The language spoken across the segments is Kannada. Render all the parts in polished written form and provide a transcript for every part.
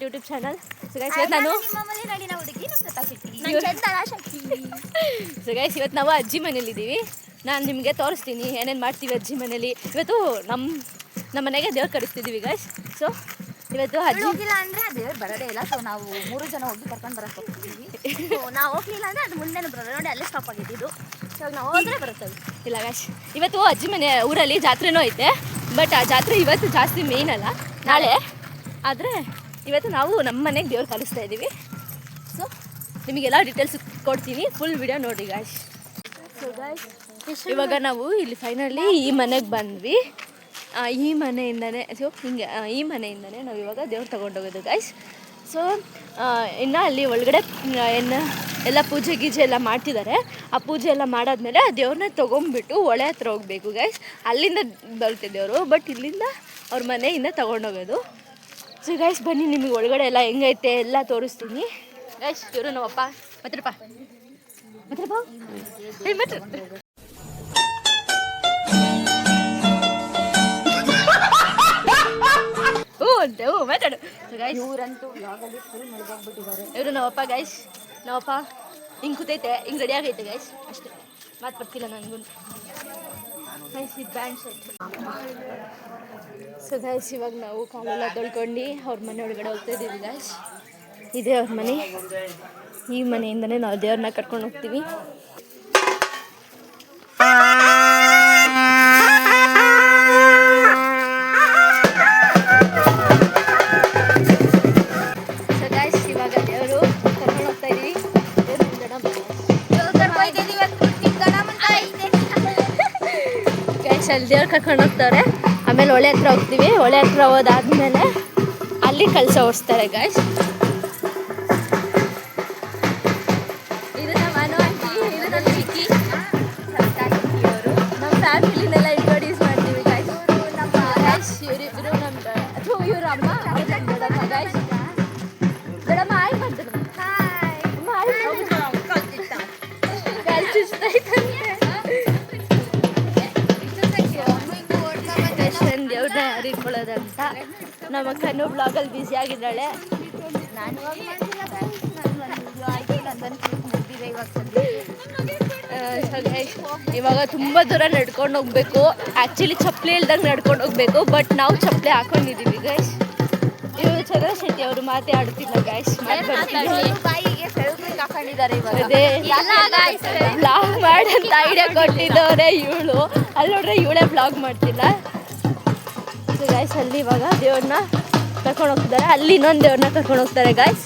YouTube channel. ಸೊ ಗೈಸ್ ಇವತ್ತು ನಾನು ಸೊ ಗೈಸ್ ಇವತ್ತು ನಾವು ಅಜ್ಜಿ ಮನೇಲಿದ್ದೀವಿ. ನಾನು ನಿಮಗೆ ತೋರಿಸ್ತೀನಿ ಏನೇನು ಮಾಡ್ತೀವಿ ಅಜ್ಜಿ ಮನೇಲಿ. ಇವತ್ತು ನಮ್ಮ ಮನೆಗೆ ದೇವ್ರು ಕರೆಸ್ತಿದ್ದೀವಿ ಗೈಸ್. ಸೊ ಇವತ್ತು ಅಜ್ಜಿ ಹೋಗಿಲ್ಲ ಅಂದರೆ ದೇವ್ರು ಬರೋದೇ ಇಲ್ಲ. ಸೊ ನಾವು 3 ಜನ ಹೋಗಿ ಕರ್ಕೊಂಡು ಬರೋಕ್ಕೆ ಹೋಗ್ತೀವಿ. ಸೊ ನಾವು ಹೋಗಲಿಲ್ಲ ಅಂದರೆ ಅದು ಮುಂದೆ ಬರೋದು ನೋಡಿ, ಅಲ್ಲೇ ಸ್ಟಾಪ್ ಆಗಿದ್ದು. ಸೊ ನಾವು ಹೋದರೆ ಬರುತ್ತವೆ. ಇಲ್ಲ ಗೈಸ್ ಇವತ್ತು ಅಜ್ಜಿ ಮನೆ ಊರಲ್ಲಿ ಜಾತ್ರೆನೂ ಐತೆ. ಬಟ್ ಆ ಜಾತ್ರೆ ಇವತ್ತು ಜಾಸ್ತಿ ಮೇಯ್ನ್ ಅಲ್ಲ, ನಾಳೆ. ಆದರೆ ಇವತ್ತು ನಾವು ನಮ್ಮ ಮನೆಗೆ ದೇವ್ರು ಕಲಿಸ್ತಾ ಇದ್ದೀವಿ. ಸೊ ನಿಮಗೆಲ್ಲ ಡೀಟೇಲ್ಸ್ ಕೊಡ್ತೀನಿ, ಫುಲ್ ವಿಡಿಯೋ ನೋಡಿ ಗಾಯ್ಸ್. ಸೊ ಗಾಯ್ಸ್ ಇವಾಗ ನಾವು ಇಲ್ಲಿ ಫೈನಲಿ ಈ ಮನೆಗೆ ಬಂದ್ವಿ. ಈ ಮನೆಯಿಂದನೇ ಈ ಮನೆಯಿಂದನೇ ನಾವು ಇವಾಗ ದೇವ್ರು ತೊಗೊಂಡೋಗೋದು ಗಾಯ್ಸ್. ಸೊ ಇನ್ನು ಅಲ್ಲಿ ಒಳಗಡೆ ಎಲ್ಲ ಪೂಜೆ ಗೀಜೆ ಎಲ್ಲ ಮಾಡ್ತಿದ್ದಾರೆ. ಆ ಪೂಜೆ ಎಲ್ಲ ಮಾಡಾದ್ಮೇಲೆ ಆ ದೇವ್ರನ್ನ ತೊಗೊಂಡ್ಬಿಟ್ಟು ಹೊಳೆ ಹತ್ರ ಹೋಗಬೇಕು ಗೈಸ್. ಅಲ್ಲಿಂದ ಬರುತ್ತೆ ದೇವರು, ಬಟ್ ಇಲ್ಲಿಂದ ಅವ್ರ ಮನೆಯಿಂದ ತೊಗೊಂಡೋಗೋದು. ಸೊ ಗೈಸ್ ಬನ್ನಿ, ನಿಮಗೆ ಒಳಗಡೆ ಎಲ್ಲ ಹೆಂಗೈತೆ ಎಲ್ಲ ತೋರಿಸ್ತೀನಿ ಗೈಸ್. ಇವರು ನಮ್ಮಪ್ಪ ಮತ್ರಪ್ಪ ಮಾತಾಡು ಗೈಸ್. ಇವರಂತೂ ಯಾವಾಗಲೂ ಫುಲ್ ಮುಳುಗೋಗ್ಬಿಟ್ಟಿದ್ದಾರೆ. ಇವರು ನಮ್ಮಪ್ಪ ಗೈಸ್. ನಮ್ಮಪ್ಪ ಹಿಂಗೆ ಕೂತೈತೆ, ಹಿಂಗೆ ರೆಡಿ ಆಗೈತೆ ಗೈಸ್. ಅಷ್ಟೇ, ಮಾತು ಬರ್ತಿಲ್ಲ ನನಗೂ ಗೈಸ್. ಇದು ಬ್ಯಾಂಡ್ ಸೆಟ್. ಸೊ ಗೈಸ್ ಇವಾಗ ನಾವು ಕಾಲೆಲ್ಲ ತೊಳ್ಕೊಂಡು ಅವ್ರ ಮನೆ ಒಳಗಡೆ ಹೋಗ್ತಾ ಇದ್ದೀವಿ ಗೈಸ್. ಇದೇ ಅವ್ರ ಮನೆ. ಈ ಮನೆಯಿಂದನೇ ನಾವು ದೇವ್ರನ್ನ ಕರ್ಕೊಂಡು ಹೋಗ್ತೀವಿ. ಸೊ ಗೈಸ್ ಇವಾಗ ದೇವರು ಕರ್ಕೊಂಡು ಹೋಗ್ತಾ ಇದ್ದೀವಿ. ಗೈಸ್ ಅಲ್ಲಿ ದೇವ್ರು ಕರ್ಕೊಂಡು ಹೋಗ್ತಾರೆ. ಆಮೇಲೆ ಹೊಳೆ ಹತ್ರ ಹೋಗ್ತೀವಿ. ಹೊಳೆ ಹತ್ರ ಹೋದಾದ್ಮೇಲೆ ಅಲ್ಲಿ ಕಲಸ ಓಡಿಸ್ತಾರೆ ಗೈಸ್. ಇದು ನಮ್ಮ ಅನು ಆಂಟಿ, ಇದು ನಮ್ಮ ಚಿಕ್ಕಿ, ನಮ್ಮ ಫ್ಯಾಮಿಲಿನೆಲ್ಲ ಇಂಟ್ರೊಡ್ಯೂಸ್ ಮಾಡ್ತೀವಿ ಗೈಸ್. ನಮ್ಮ ಗೈಸ್ ಇವರಿಬ್ಬರು ನಮ್ಮ ಇವ್ರ ಅಮ್ಮ, ಅವ್ರು ನಮ್ಮ ದೊಡ್ಡಮ್ಮ ಗೈಸ್. ದೊಡ್ಡಮ್ಮ ಆಯ್ ಮಾಡ್ತಾರೆ ದೇವ್ರನ್ನ ಹರಿಕೊಳ್ಳೋದಂತ. ನಮ್ಮ ಕಣ್ಣು ಬ್ಲಾಗಲ್ಲಿ ಬ್ಯುಸಿ ಆಗಿದ್ದಾಳೆ. ಇವಾಗ ತುಂಬ ದೂರ ನಡ್ಕೊಂಡು ಹೋಗ್ಬೇಕು. ಆ್ಯಕ್ಚುಲಿ ಚಪ್ಪಲಿ ಇಲ್ದಂಗೆ ನಡ್ಕೊಂಡು ಹೋಗ್ಬೇಕು, ಬಟ್ ನಾವು ಚಪ್ಪಲಿ ಹಾಕೊಂಡಿದ್ದೀವಿ ಗೈಸ್. ಇವರು ಚಂದ್ರಶೆಟ್ಟಿ ಅವರು ಮಾತೇ ಆಡ್ತಿಲ್ಲ ಗೈಸ್. ಬ್ಲಾಗ್ ಮಾಡಂತ ಐಡಿಯಾ ಕೊಟ್ಟಿದ್ದವ್ರೆ ಇವಳು. ಅಲ್ಲಿ ನೋಡ್ರೆ ಇವಳೇ ಬ್ಲಾಗ್ ಮಾಡ್ತಿಲ್ಲ. ಸೊ ಗೈಸ್ ಅಲ್ಲಿ ಇವಾಗ ದೇವ್ರನ್ನ ಕರ್ಕೊಂಡು ಹೋಗ್ತಿದ್ದಾರೆ. ಅಲ್ಲಿ ಇನ್ನೊಂದು ದೇವ್ರನ್ನ ಕರ್ಕೊಂಡು ಹೋಗ್ತಾರೆ ಗೈಸ್.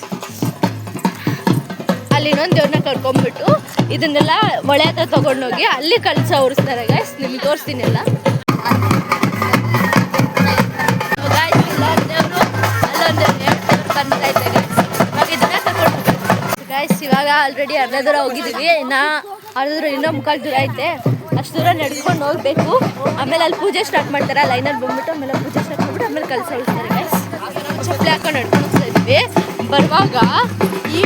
ಅಲ್ಲಿ ಇನ್ನೊಂದು ದೇವ್ರನ್ನ ಕರ್ಕೊಂಡ್ಬಿಟ್ಟು ಇದನ್ನೆಲ್ಲ ಹೊಳೆ ಹತ್ರ ತೊಗೊಂಡೋಗಿ ಅಲ್ಲಿ ಕಲಸ ಉರಿಸ್ತಾರೆ ಗೈಸ್. ನಿಮ್ಗೆ ತೋರಿಸ್ತೀನಿ ಎಲ್ಲ. ಗೈಸ್ ಇಲ್ಲೊಂದು ದೇವರು, ಅಲ್ಲೊಂದು ದೇವ್ರು ಬಂದೈತೆ ಗೈಸ್. ಇವಾಗ ಇದನ್ನ ಕರ್ಕೊಂಡು ಗೈಸ್ ಇವಾಗ ಆಲ್ರೆಡಿ ಅರ್ಧ ದೂರ ಹೋಗಿದ್ದೀವಿ. ಅರ್ಧ ದೂರ ಇನ್ನೂ ಮುಕ್ಕಾಲು ದೂರ ಐತೆ. ಅಷ್ಟು ದೂರ ನಡ್ಕೊಂಡು ಹೋಗ್ಬೇಕು. ಆಮೇಲೆ ಅಲ್ಲಿ ಪೂಜೆ ಸ್ಟಾರ್ಟ್ ಮಾಡ್ತಾರೆ. ಲೈನಲ್ಲಿ ಬಂದ್ಬಿಟ್ಟು ಆಮೇಲೆ ಪೂಜೆ ಸ್ಟಾರ್ಟ್ ಮಾಡ್ಬಿಟ್ಟು ಆಮೇಲೆ ಕಲಸ ಉಳಿಸ್ತಾರೆ ಗೈಸ್. ಚಪ್ಪಲಿ ಹಾಕೊಂಡು ನಡ್ಕೊಂಡು ಹೋಗ್ತಾ ಇದ್ವಿ. ಬರುವಾಗ ಈ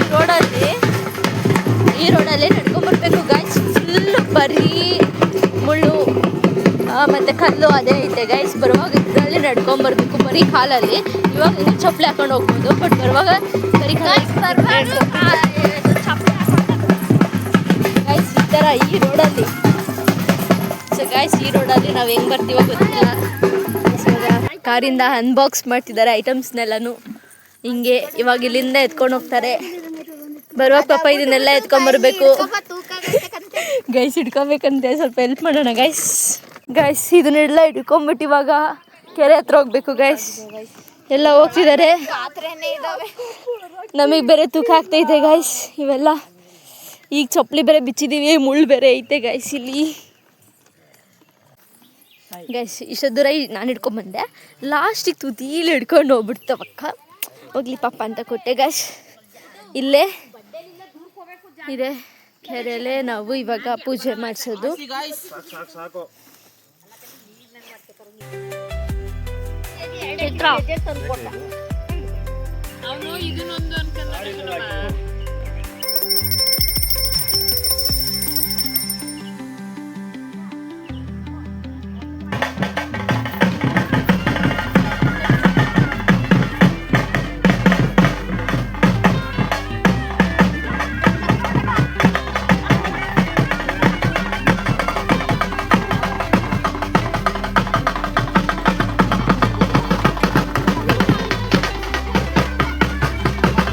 ರೋಡಲ್ಲಿ ನಡ್ಕೊಂಡ್ಬರ್ಬೇಕು ಗೈಸ್. ಫುಲ್ ಬರೀ ಮುಳ್ಳು ಮತ್ತು ಕಲ್ಲು ಅದೇ ಐತೆ ಗೈಸ್. ಬರುವಾಗ ಇದರಲ್ಲಿ ನಡ್ಕೊಂಬರ್ಬೇಕು ಬರೀ ಕಾಲಲ್ಲಿ. ಇವಾಗ ಇನ್ನೂ ಚಪ್ಪಲಿ ಹಾಕೊಂಡು ಹೋಗ್ಬೋದು, ಬಟ್ ಬರುವಾಗ ಬರೀ ಗೈಸ್ ಈ ಥರ ಈ ರೋಡಲ್ಲಿ. ಸೊ ಗೈಸ್ ಈ ರೋಡಲ್ಲಿ ನಾವು ಹೆಂಗೆ ಬರ್ತೀವೋ ಗೊತ್ತಿಲ್ಲ. ಕಾರಿಂದ ಅನ್ಬಾಕ್ಸ್ ಮಾಡ್ತಿದ್ದಾರೆ ಐಟಮ್ಸ್ನೆಲ್ಲನೂ ಹಿಂಗೆ. ಇವಾಗ ಇಲ್ಲಿಂದ ಎತ್ಕೊಂಡು ಹೋಗ್ತಾರೆ. ಬರುವಾಗ ಪಾಪ ಇದನ್ನೆಲ್ಲ ಎತ್ಕೊಂಡ್ಬರ್ಬೇಕು ಗೈಸ್. ಇಟ್ಕೊಬೇಕಂತೆ, ಸ್ವಲ್ಪ ಹೆಲ್ಪ್ ಮಾಡೋಣ ಗೈಸ್. ಗೈಸ್ ಇದನ್ನೆಲ್ಲ ಇಟ್ಕೊಂಡ್ಬಿಟ್ಟು ಇವಾಗ ಕೆರೆ ಹತ್ರ ಹೋಗ್ಬೇಕು ಗೈಸ್. ಎಲ್ಲ ಹೋಗ್ತಿದ್ದಾರೆ. ನಮಗೆ ಬೇರೆ ತೂಕ ಆಗ್ತೈತೆ ಗೈಸ್ ಇವೆಲ್ಲ. ಈಗ ಚಪ್ಪಲಿ ಬೇರೆ ಬಿಚ್ಚಿದ್ದೀವಿ, ಮುಳ್ಳು ಬೇರೆ ಐತೆ ಗೈಸ್ ಇಲ್ಲಿ. ಗೈಸ್ ಇಷ್ಟು ದೂರ ನಾನು ಹಿಡ್ಕೊಂಬಂದೆ. ಲಾಸ್ಟಿಗೆ ತುದೀಲಿ ಹಿಡ್ಕೊಂಡು ಹೋಗ್ಬಿಡ್ತವಕ್ಕ. ಹೋಗ್ಲಿ ಪಾಪ ಅಂತ ಕೊಟ್ಟೆ ಗೈಸ್. ಇಲ್ಲೇ ಇದೆ ಕೆರೆಯಲ್ಲೇ ನಾವು ಇವಾಗ ಪೂಜೆ ಮಾಡಿಸೋದು.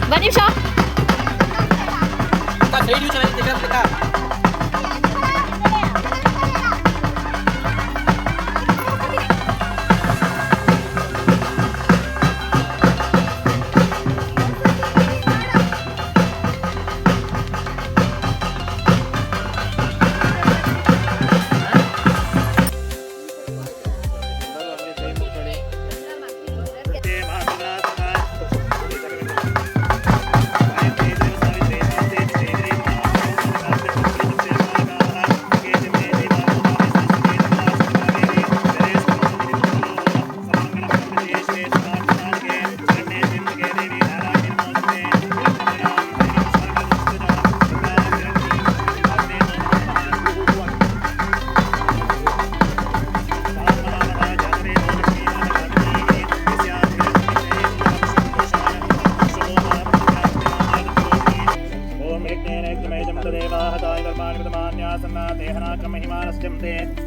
ಒಂದು ನಿಮಿಷ.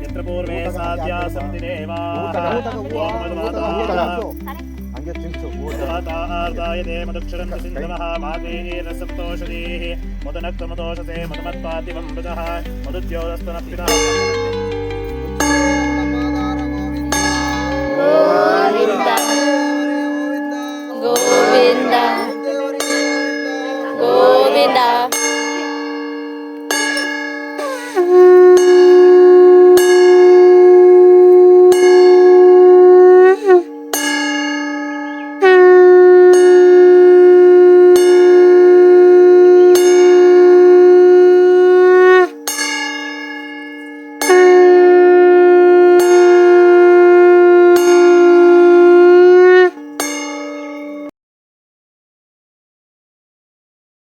यत्र पूर्वे साध्या सन्ति देवाः ಹಂಗೆ ತಿನ್ಸು आर्दायते मदक्षरं सिन्धवः मातेरसप्तोषधीः मुदनक्तमुदोषसे मुदमत्पातिवं मृतः मुदुद्योदस्तनपितः ಗೋವಿಂದ ಗೋವಿಂದ ಗೋವಿಂದ